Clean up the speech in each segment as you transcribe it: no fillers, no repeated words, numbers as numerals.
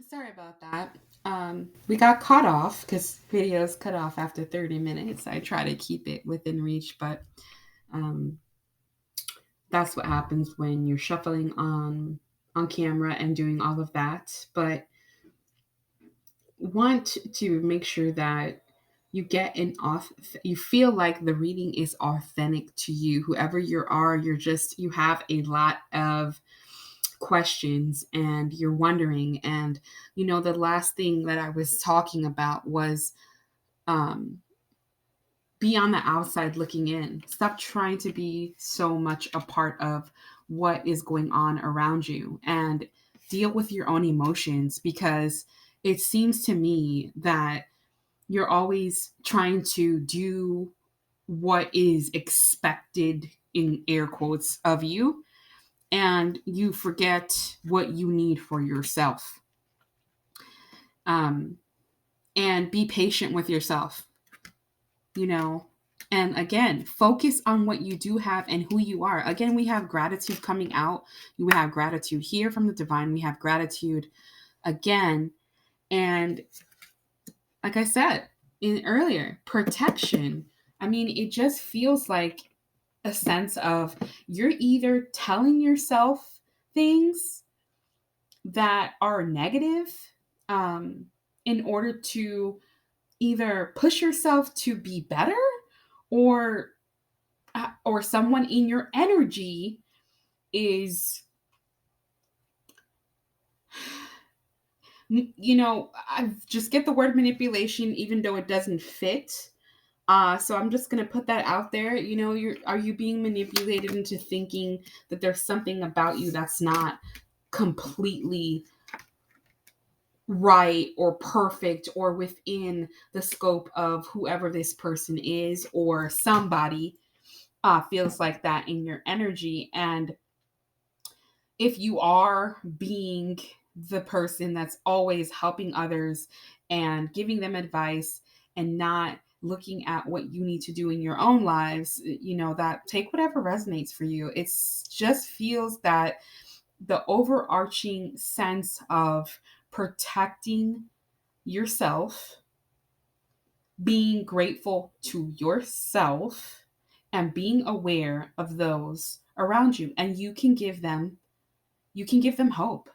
Sorry about that. We got cut off because videos cut off after 30 minutes. I try to keep it within reach, but um, that's what happens when you're shuffling on camera and doing all of that. But want to make sure that you get an off you feel like the reading is authentic to you, whoever you are. You have a lot of questions and you're wondering. And the last thing that I was talking about was um be on the outside looking in. Stop trying to be so much a part of what is going on around you and deal with your own emotions, because it seems to me that you're always trying to do what is expected, in air quotes, of you, and you forget what you need for yourself. um, and be patient with yourself, you know and again, focus on what you do have and who you are. Again, we have gratitude coming out. We have gratitude here from the divine. We have gratitude again. And like I said in earlier, protection. I mean, it just feels like a sense of you're either telling yourself things that are negative, um, in order to either push yourself to be better, or someone in your energy is, I just get the word manipulation even though it doesn't fit. So I'm just gonna put that out there. Are you being manipulated into thinking that there's something about you that's not completely right or perfect or within the scope of whoever this person is, or somebody feels like that in your energy? And if you are being the person that's always helping others and giving them advice and not looking at what you need to do in your own lives, that take whatever resonates for you. It's just feels that the overarching sense of protecting yourself, being grateful to yourself, and being aware of those around you, and you can give them hope.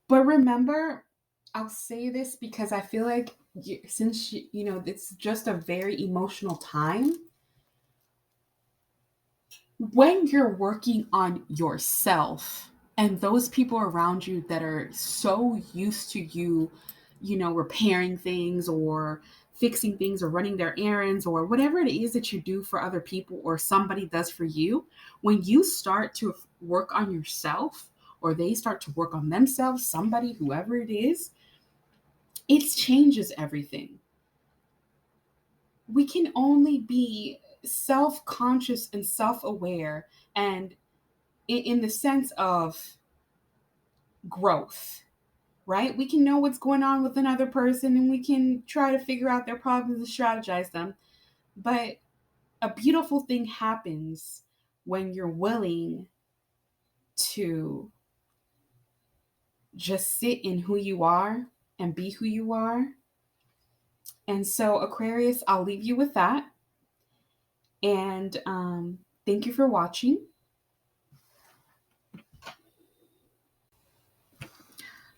But remember, I'll say this because I feel like since it's just a very emotional time. When you're working on yourself and those people around you that are so used to you, repairing things or fixing things or running their errands or whatever it is that you do for other people or somebody does for you, when you start to work on yourself or they start to work on themselves, somebody, whoever it is, it changes everything. We can only be self-conscious and self-aware, and in the sense of growth, right? We can know what's going on with another person and we can try to figure out their problems and strategize them. But a beautiful thing happens when you're willing to just sit in who you are and be who you are. And so, Aquarius, I'll leave you with that. And thank you for watching.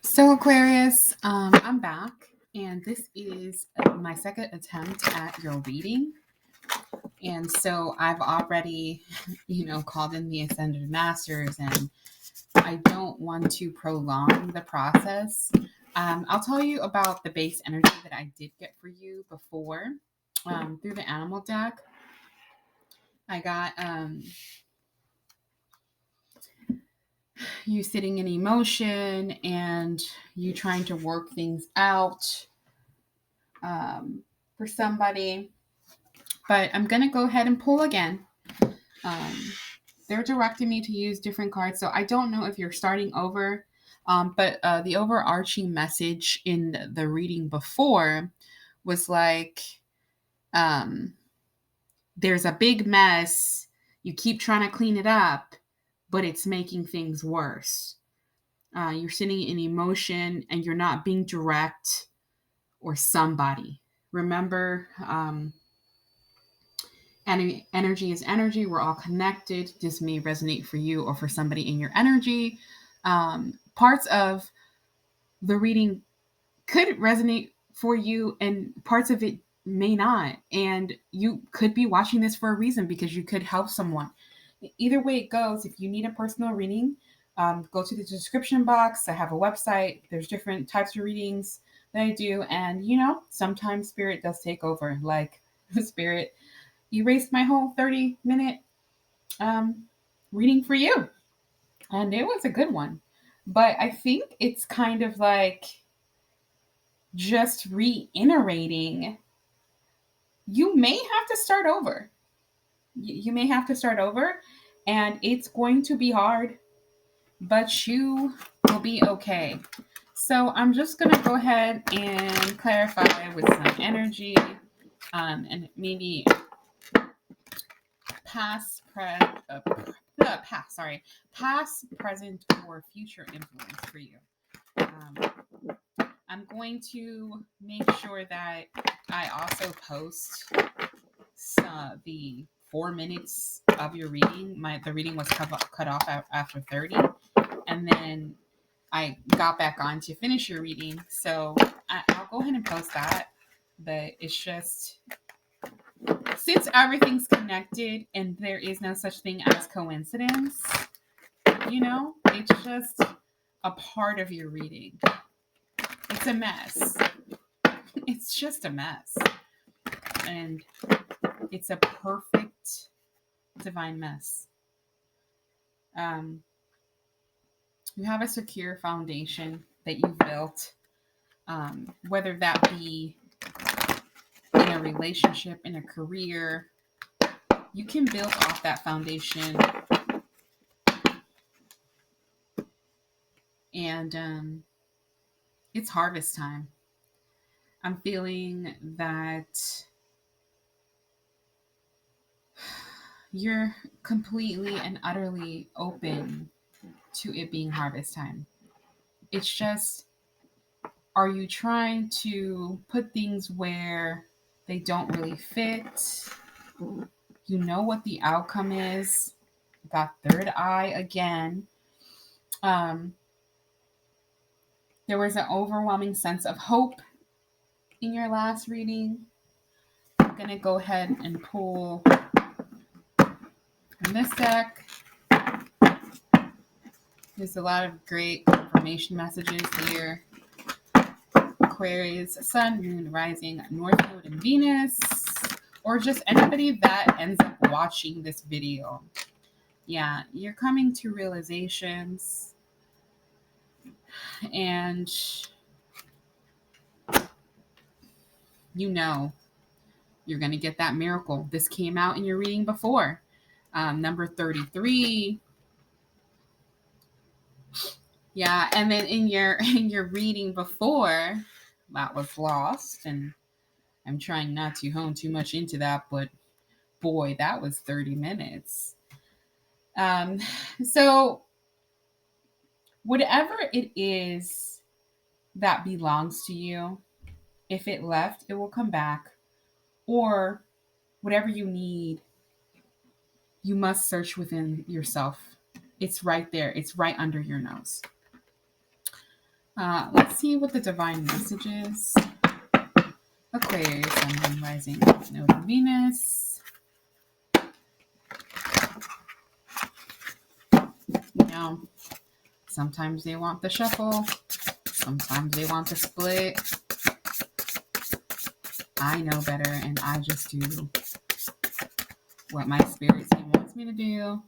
So, Aquarius, I'm back, and this is my second attempt at your reading. And so I've already, called in the Ascended Masters, and I don't want to prolong the process. I'll tell you about the base energy that I did get for you before through the animal deck. I got you sitting in emotion and you trying to work things out for somebody. But I'm going to go ahead and pull again. They're directing me to use different cards, so I don't know if you're starting over. But the overarching message in the reading before was like, there's a big mess. You keep trying to clean it up, but it's making things worse. You're sitting in emotion and you're not being direct or somebody. Remember, energy is energy. We're all connected. This may resonate for you or for somebody in your energy. Parts of the reading could resonate for you, and parts of it may not. And you could be watching this for a reason, because you could help someone. Either way it goes, if you need a personal reading, go to the description box. I have a website. There's different types of readings that I do. And, sometimes spirit does take over. Like, spirit erased my whole 30-minute reading for you. And it was a good one. But I think it's kind of like just reiterating. You may have to start over. You may have to start over, and it's going to be hard, but you will be okay. So I'm just going to go ahead and clarify with some energy, and maybe past, present, or future influence for you. I'm going to make sure that I also post the 4 minutes of your reading. The reading was cut off after 30, and then I got back on to finish your reading. So I'll go ahead and post that. But it's just, since everything's connected and there is no such thing as coincidence, it's just a part of your reading. It's a mess. It's just a mess. And it's a perfect divine mess. You have a secure foundation that you've built, whether that be in a relationship, in a career. You can build off that foundation. And it's harvest time. I'm feeling that you're completely and utterly open to it being harvest time. It's just, are you trying to put things where they don't really fit? You know what the outcome is. Got third eye again. There was an overwhelming sense of hope in your last reading. I'm going to go ahead and pull from this deck. There's a lot of great confirmation messages here. Aquarius, Sun, Moon, Rising, North Node, and Venus. Or just anybody that ends up watching this video. Yeah, you're coming to realizations. And you're going to get that miracle. This came out in your reading before. Number 33. Yeah, and then in your reading before, that was lost, and I'm trying not to hone too much into that, but boy, that was 30 minutes. So whatever it is that belongs to you, if it left, it will come back. Or whatever you need, you must search within yourself. It's right there. It's right under your nose. Let's see what the divine message is. Aquarius, Sun, Moon, Rising, Node, and Venus. Sometimes they want the shuffle. Sometimes they want the split. I know better, and I just do what my spirit team wants me to do.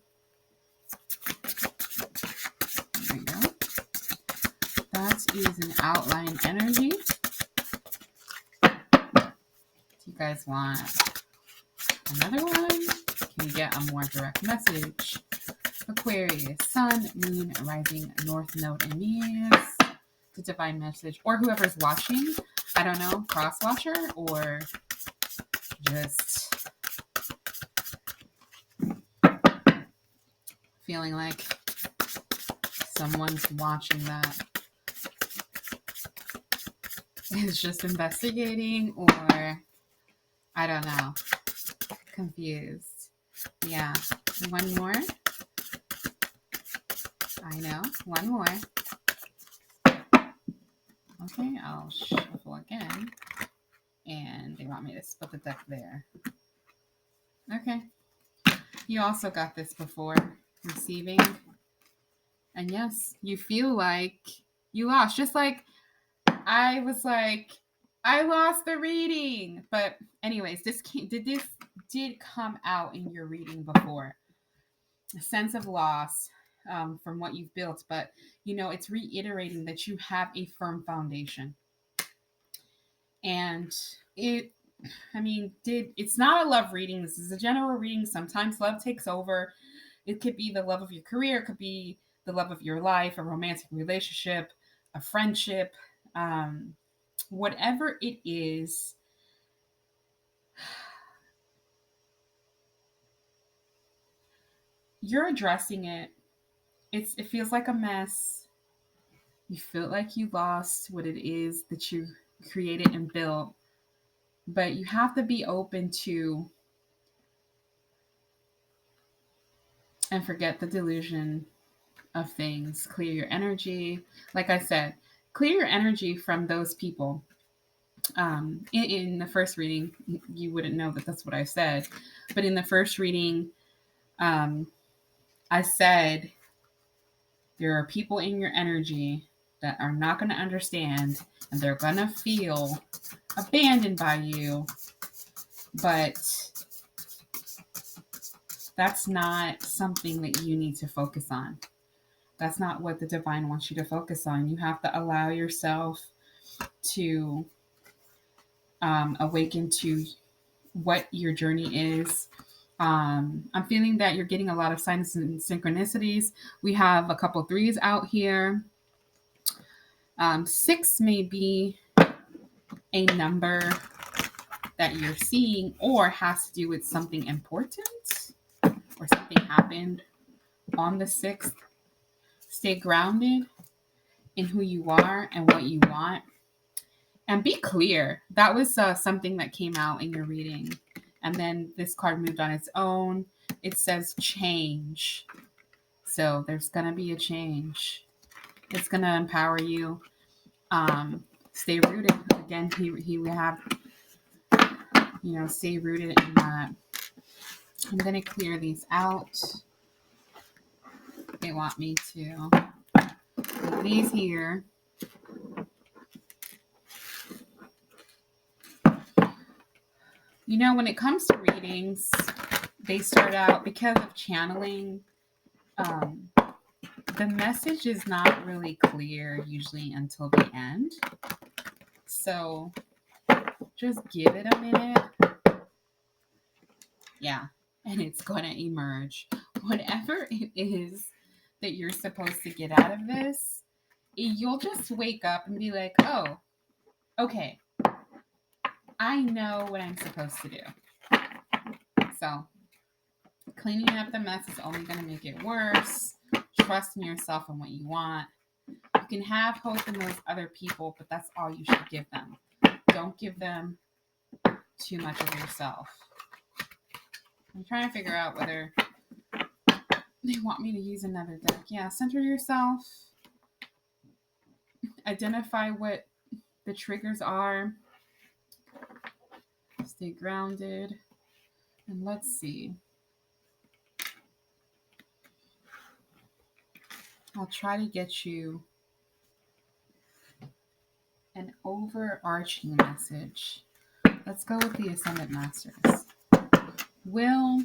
There we go. That is an outline energy. Do you guys want another one? Can you get a more direct message? Aquarius, Sun, Moon, Rising, North Node, and Venus. The divine message, or whoever's watching. I don't know, cross watcher, or just feeling like someone's watching that is just investigating, or I don't know, confused. Yeah, one more. I know, one more. Okay, I'll shuffle again. And they want me to split the deck there. Okay. You also got this before. Receiving. And yes, you feel like you lost. Just like I was like, I lost the reading. But anyways, this did come out in your reading before. A sense of loss from what you've built. But, it's reiterating that you have a firm foundation. And it's not a love reading. This is a general reading. Sometimes love takes over. It could be the love of your career. It could be the love of your life, a romantic relationship, a friendship, whatever it is. You're addressing it. It feels like a mess. You feel like you lost what it is that you created and built. But you have to be open to and forget the delusion of things. Clear your energy. Like I said, clear your energy from those people. In the first reading, you wouldn't know that that's what I said. But in the first reading, I said there are people in your energy that are not going to understand, and they're going to feel abandoned by you. But that's not something that you need to focus on. That's not what the divine wants you to focus on. You have to allow yourself to awaken to what your journey is. I'm feeling that you're getting a lot of signs and synchronicities. We have a couple threes out here. 6 may be a number that you're seeing or has to do with something important or something happened on the 6th. Stay grounded in who you are and what you want. And be clear. That was something that came out in your reading. And then this card moved on its own. It says change. So there's going to be a change. It's going to empower you. Stay rooted. Again, we have, stay rooted in that. I'm going to clear these out. They want me to put these here. When it comes to readings, they start out because of channeling. The message is not really clear usually until the end. So just give it a minute. Yeah. And it's going to emerge. Whatever it is that you're supposed to get out of this, you'll just wake up and be like, oh, okay. I know what I'm supposed to do. So cleaning up the mess is only going to make it worse. Trust in yourself and what you want. You can have hope in those other people, but that's all you should give them. Don't give them too much of yourself. I'm trying to figure out whether they want me to use another deck. Yeah, center yourself. Identify what the triggers are. Stay grounded. And let's see. I'll try to get you an overarching message. Let's go with the Ascendant Masters. Will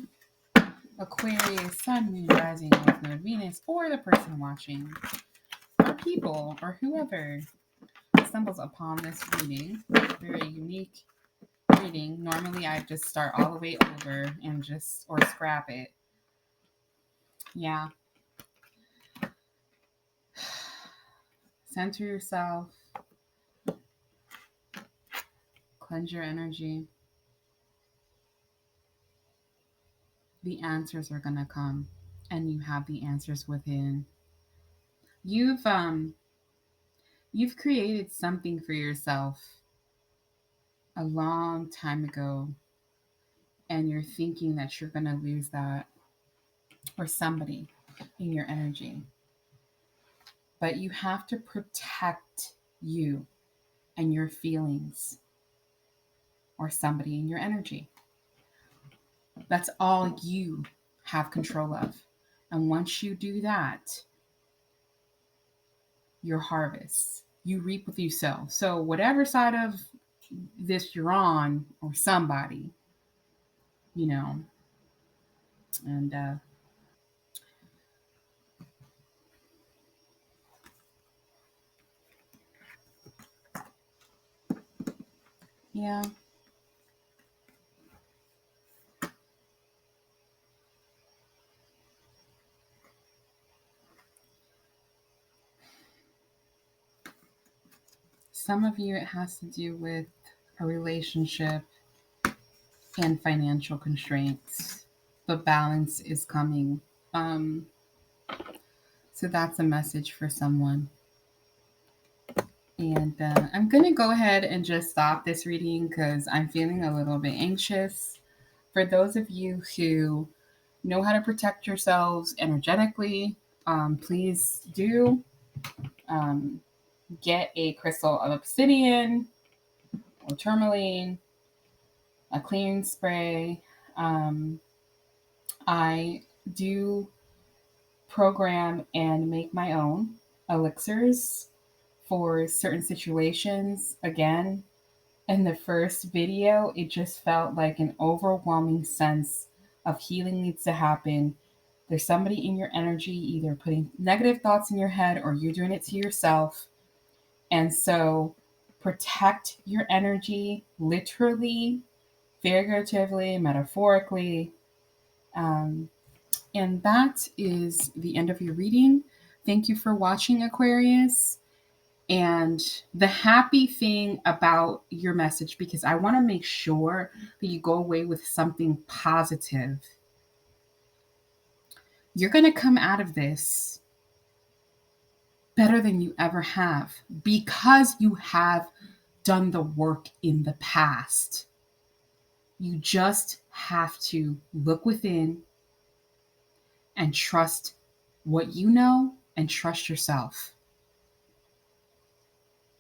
Aquarius, Sun, Moon, Rising, North Node, Venus, or the person watching, or people, or whoever stumbles upon this reading, very unique reading. Normally I just start all the way over and or scrap it. Yeah. Center yourself. Cleanse your energy. The answers are going to come, and you have the answers within. You've um you've created something for yourself a long time ago, and you're thinking that you're going to lose that, or somebody in your energy. But you have to protect you and your feelings, or somebody in your energy. That's all you have control of. And once you do that, your harvest, you reap what you sow. So, whatever side of this you're on, or somebody, you know, and yeah, some of you, it has to do with a relationship and financial constraints, but balance is coming. Um, so that's a message for someone. And I'm going to go ahead and just stop this reading because I'm feeling a little bit anxious. For those of you who know how to protect yourselves energetically, please do um, get a crystal of obsidian or tourmaline, a clearing spray. Um, I do program and make my own elixirs for certain situations. Again, in the first video, it just felt like an overwhelming sense of healing needs to happen. There's somebody in your energy either putting negative thoughts in your head, or you're doing it to yourself. And so protect your energy, literally, figuratively, metaphorically. Um, and that is the end of your reading. Thank you for watching, Aquarius. And the happy thing about your message, because I want to make sure that you go away with something positive, you're going to come out of this better than you ever have, because you have done the work in the past. You just have to look within and trust what you know and trust yourself.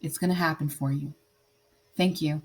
It's going to happen for you. Thank you.